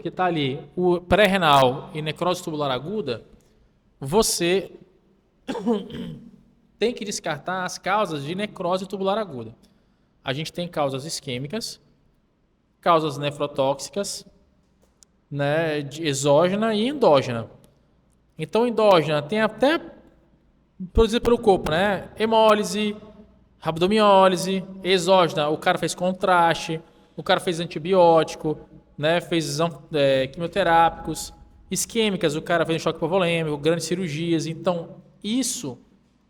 que está ali, o pré-renal e necrose tubular aguda, você tem que descartar as causas de necrose tubular aguda. A gente tem causas isquêmicas, causas nefrotóxicas, né, de exógena e endógena. Então, endógena tem até produzida pelo corpo, né? Hemólise, rabdomiólise, exógena, o cara fez contraste, o cara fez antibiótico, né? Fez quimioterápicos, isquêmicas, o cara fez um choque hipovolêmico, grandes cirurgias. Então, isso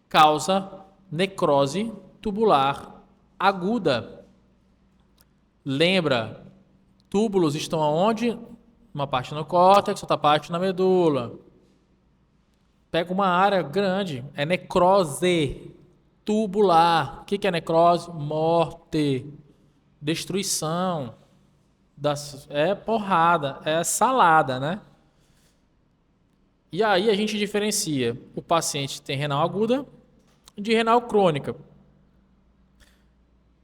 causa necrose tubular aguda. Lembra, túbulos estão aonde? Uma parte no córtex, outra parte na medula. Pega uma área grande, é necrose tubular. O que é necrose? Morte, destruição, é porrada, é salada, né? E aí a gente diferencia o paciente que tem renal aguda de renal crônica.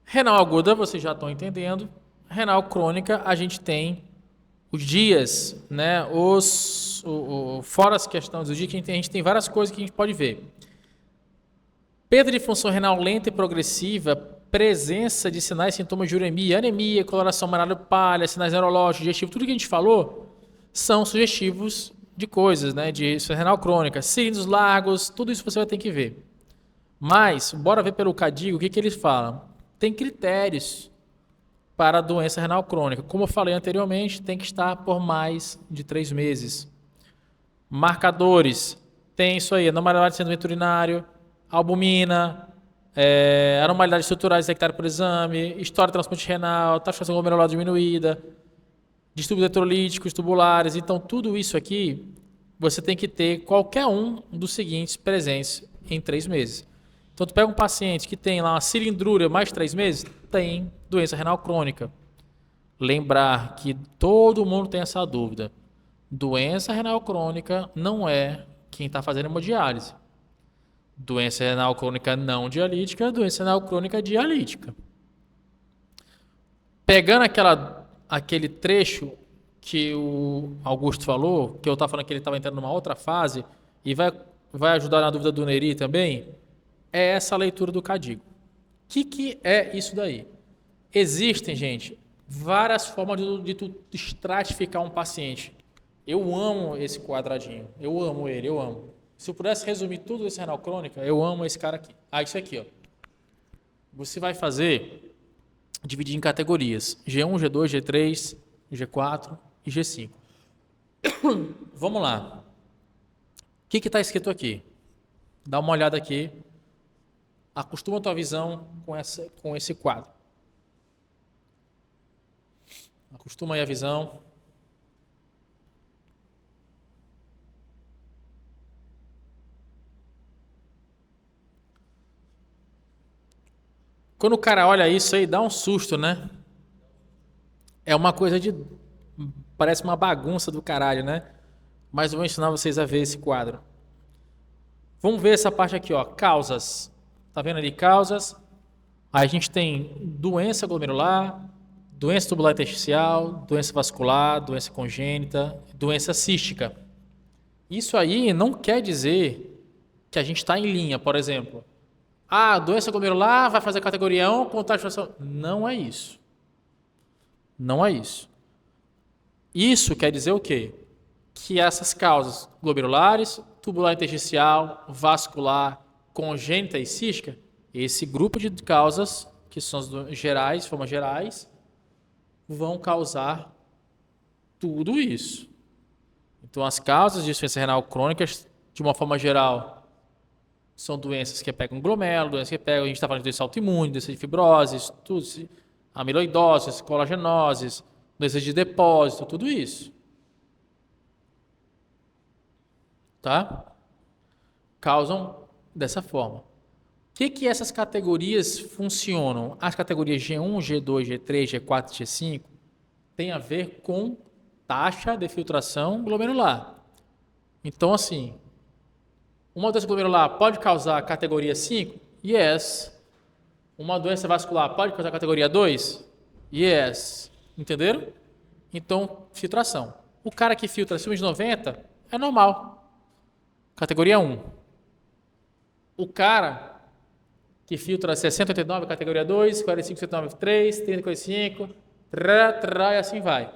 Renal aguda, vocês já estão entendendo. Renal crônica, a gente tem os dias, né? Fora as questões dos dias, que a gente tem várias coisas que a gente pode ver. Perda de função renal lenta e progressiva, presença de sinais e sintomas de uremia, anemia, coloração amarela pálida, sinais neurológicos, digestivos, tudo que a gente falou são sugestivos de coisas, né? De insuficiência renal crônica, cilindros largos, tudo isso você vai ter que ver. Mas, bora ver pelo CADIGO, o que eles falam? Tem critérios para a doença renal crônica. Como eu falei anteriormente, tem que estar por mais de 3 meses. Marcadores, tem isso aí, anomalidade de sedimento urinário, albumina, anormalidades estruturais detectadas por exame, história de transplante renal, taxa de glomerular diminuída, distúrbios eletrolíticos tubulares. Então, tudo isso aqui, você tem que ter qualquer um dos seguintes presentes em 3 meses. Então, tu pega um paciente que tem lá uma cilindrúria mais de 3 meses, tem doença renal crônica. Lembrar que todo mundo tem essa dúvida. Doença renal crônica não é quem está fazendo hemodiálise. Doença renal crônica não dialítica, doença renal crônica dialítica. Pegando aquele trecho que o Augusto falou, que eu estava falando que ele estava entrando numa outra fase, e vai ajudar na dúvida do Neri também, é essa leitura do CADIGO. O que é isso daí? Existem, gente, várias formas de tu estratificar um paciente. Eu amo esse quadradinho. Eu amo ele, eu amo. Se eu pudesse resumir tudo esse renal crônica, eu amo esse cara aqui. Isso aqui, ó. Você vai dividir em categorias. G1, G2, G3, G4 e G5. Vamos lá. O que está escrito aqui? Dá uma olhada aqui. Acostuma a tua visão com esse quadro. Acostuma aí a visão. Quando o cara olha isso aí, dá um susto, né? É uma coisa parece uma bagunça do caralho, né? Mas eu vou ensinar vocês a ver esse quadro. Vamos ver essa parte aqui, ó. Causas. Tá vendo ali causas? Aí a gente tem doença glomerular, doença tubular intersticial, doença vascular, doença congênita, doença cística. Isso aí não quer dizer que a gente está em linha, por exemplo. Doença glomerular vai fazer categoria 1, contagem. Não é isso. Não é isso. Isso quer dizer o quê? Que essas causas glomerulares, tubular intersticial, vascular, congênita e cística, esse grupo de causas, que são as gerais, formas gerais, vão causar tudo isso. Então, as causas de insuficiência renal crônicas, de uma forma geral, são doenças que pegam glomérulo, doenças que pegam, a gente está falando de doença autoimune, doença de fibrose, tudo, amiloidose, colagenose, doenças de depósito, tudo isso. Tá? Causam dessa forma. O que essas categorias funcionam? As categorias G1, G2, G3, G4 e G5 têm a ver com taxa de filtração glomerular. Então, assim, uma doença glomerular pode causar categoria 5? Yes. Uma doença vascular pode causar categoria 2? Yes. Entenderam? Então, filtração. O cara que filtra acima de 90 é normal. Categoria 1. O cara que filtra 60, 89, categoria 2, 45, 79, 3, 30, 45, e assim vai.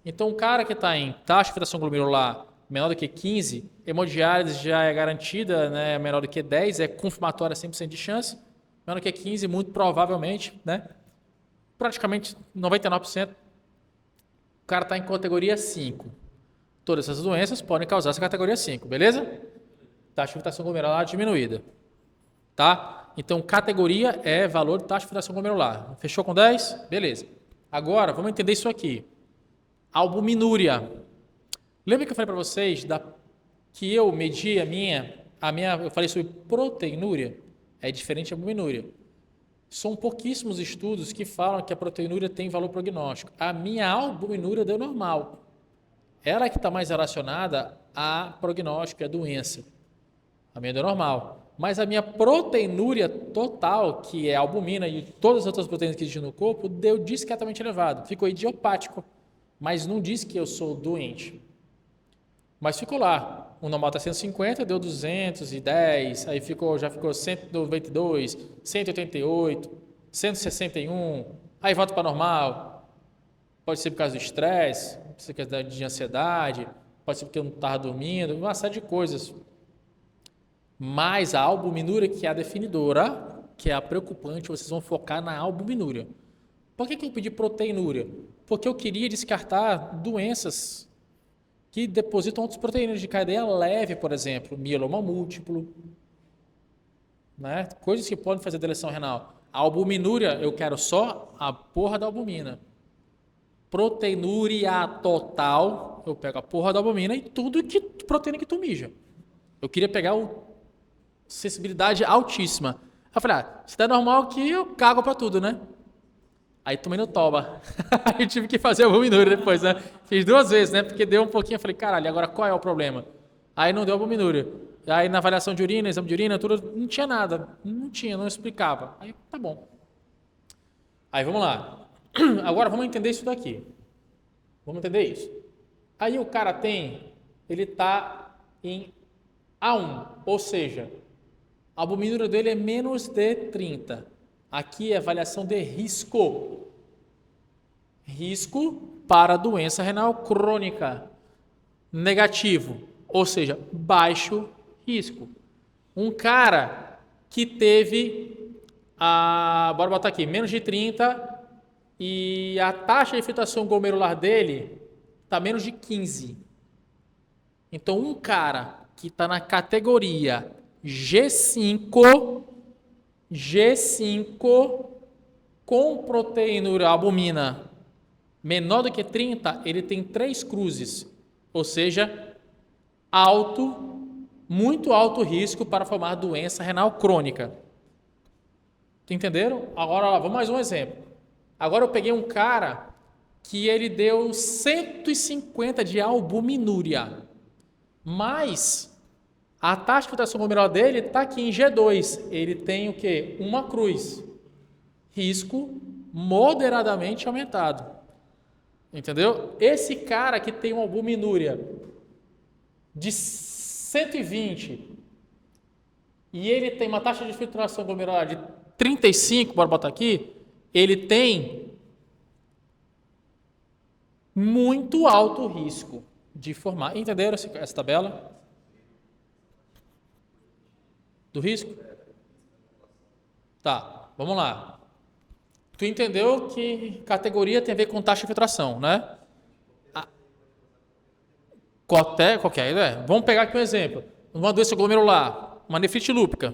Então, o cara que está em taxa de filtração glomerular menor do que 15, hemodiálise já é garantida, né, menor do que 10, é confirmatória 100% de chance, menor do que 15, muito provavelmente, né, praticamente 99%, o cara está em categoria 5. Todas essas doenças podem causar essa categoria 5, beleza? Taxa de filtração glomerular diminuída. Tá? Então, categoria é valor de taxa de filtração glomerular. Fechou com 10? Beleza. Agora, vamos entender isso aqui. Albuminúria. Lembra que eu falei para vocês que eu medi eu falei sobre proteinúria? É diferente de albuminúria. São pouquíssimos estudos que falam que a proteinúria tem valor prognóstico. A minha albuminúria deu normal. Ela é que está mais relacionada a prognóstico, a doença. A minha deu normal. Mas a minha proteinúria total, que é a albumina e todas as outras proteínas que existem no corpo, deu discretamente elevado. Ficou idiopático. Mas não diz que eu sou doente. Mas ficou lá. O normal está 150, deu 210, aí já ficou 192, 188, 161, aí volta para normal. Pode ser por causa do estresse, pode ser por causa de ansiedade, pode ser porque eu não estava dormindo, uma série de coisas. Mas a albuminúria, que é a definidora, que é a preocupante, vocês vão focar na albuminúria. Por que eu pedi proteinúria? Porque eu queria descartar doenças que depositam outras proteínas de cadeia leve, por exemplo, mieloma múltiplo, né? Coisas que podem fazer deleção renal. A albuminúria, eu quero só a porra da albumina. Proteinúria total, eu pego a porra da albumina e tudo que proteína que tu mija. Eu queria pegar sensibilidade altíssima. Eu falei, se der normal aqui, eu cago pra tudo, né? Aí tomei no toba. Aí tive que fazer a albuminúria depois, né? Fiz 2 vezes, né? Porque deu um pouquinho, eu falei, caralho, agora qual é o problema? Aí não deu albuminúria. Aí na avaliação de urina, exame de urina, tudo, não tinha nada. Não explicava. Aí, tá bom. Aí vamos lá. Agora vamos entender isso daqui. Vamos entender isso. Aí o cara ele tá em A1, ou seja, a albuminúria dele é menos de 30. Aqui é avaliação de risco. Risco para doença renal crônica. Negativo, ou seja, baixo risco. Um cara que teve, bora botar aqui, menos de 30 e a taxa de filtração glomerular dele está menos de 15. Então, um cara que está na categoria G5 com proteinúria albumina menor do que 30, ele tem 3 cruzes, ou seja, muito alto risco para formar doença renal crônica. Entenderam? Agora, vamos mais um exemplo. Agora eu peguei um cara que ele deu 150 de albuminúria, mas a taxa de filtração glomerular dele está aqui em G2. Ele tem o quê? Uma cruz. Risco moderadamente aumentado. Entendeu? Esse cara que tem uma albuminúria de 120 e ele tem uma taxa de filtração glomerular de 35, bora botar aqui, ele tem muito alto risco de formar. Entenderam essa tabela? Do risco? Tá, vamos lá. Tu entendeu que categoria tem a ver com taxa de filtração, né? Qualquer ideia. Vamos pegar aqui um exemplo. Uma doença glomerular, uma nefrite lúpica.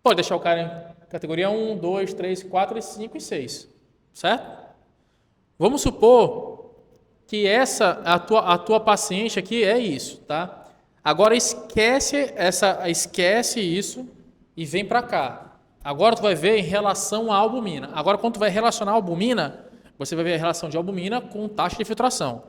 Pode deixar o cara em categoria 1, 2, 3, 4, 5 e 6. Certo? Vamos supor que a tua paciente aqui é isso, tá? Agora esquece isso e vem para cá. Agora tu vai ver em relação à albumina. Agora quando tu vai relacionar a albumina, você vai ver a relação de albumina com taxa de filtração.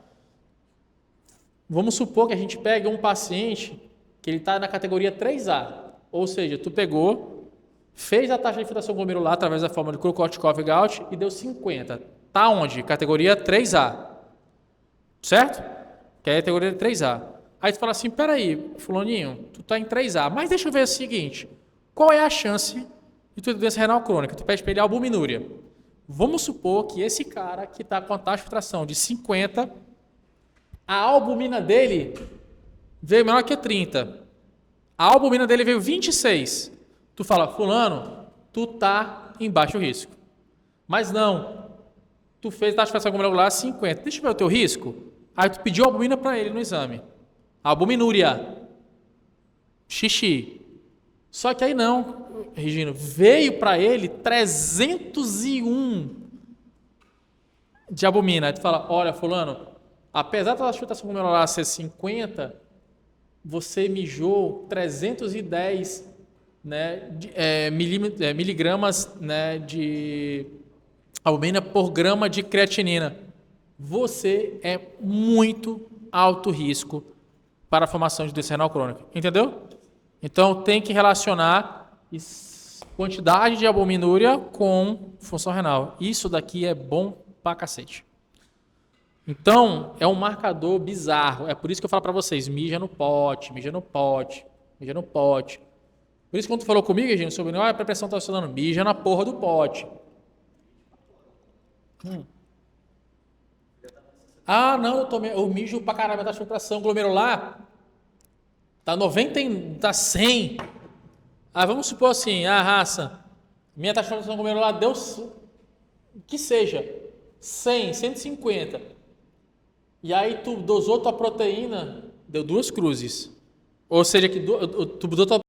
Vamos supor que a gente pegue um paciente que ele está na categoria 3A, ou seja, tu pegou, fez a taxa de filtração glomerular através da fórmula de Krukov-Gaut e deu 50. Tá onde? Categoria 3A. Certo? Que é a categoria 3A. Aí tu fala assim, peraí, fulaninho, tu tá em 3A, mas deixa eu ver o seguinte, qual é a chance de tu ter doença renal crônica? Tu pede pra ele albuminúria. Vamos supor que esse cara que tá com a taxa de filtração de 50, a albumina dele veio menor que 30. A albumina dele veio 26. Tu fala, fulano, tu tá em baixo risco. Mas não, tu fez taxa de filtração glomerular 50. Deixa eu ver o teu risco. Aí tu pediu albumina para ele no exame. Albuminúria. Xixi. Só que aí não, Regina, veio para ele 301 de albumina. Aí tu fala, olha, fulano, apesar da taxa de filtração glomerular ser 50, você mijou 310, né, miligramas, né, de albumina por grama de creatinina. Você é muito alto risco para a formação de doença renal crônica. Entendeu? Então tem que relacionar quantidade de albuminúria com função renal. Isso daqui é bom pra cacete. Então, é um marcador bizarro. É por isso que eu falo para vocês, mija no pote, mija no pote, mija no pote. Por isso que quando tu falou comigo, gente, sobre a pressão tá oscilando, mija na porra do pote. Ah, não, eu mijo pra caralho, a taxa de filtração glomerular tá 90, tá 100. Ah, vamos supor assim, raça, minha taxa de filtração glomerular deu, que seja, 100, 150. E aí tu dosou tua proteína, deu 2 cruzes. Ou seja, que tu dosou tua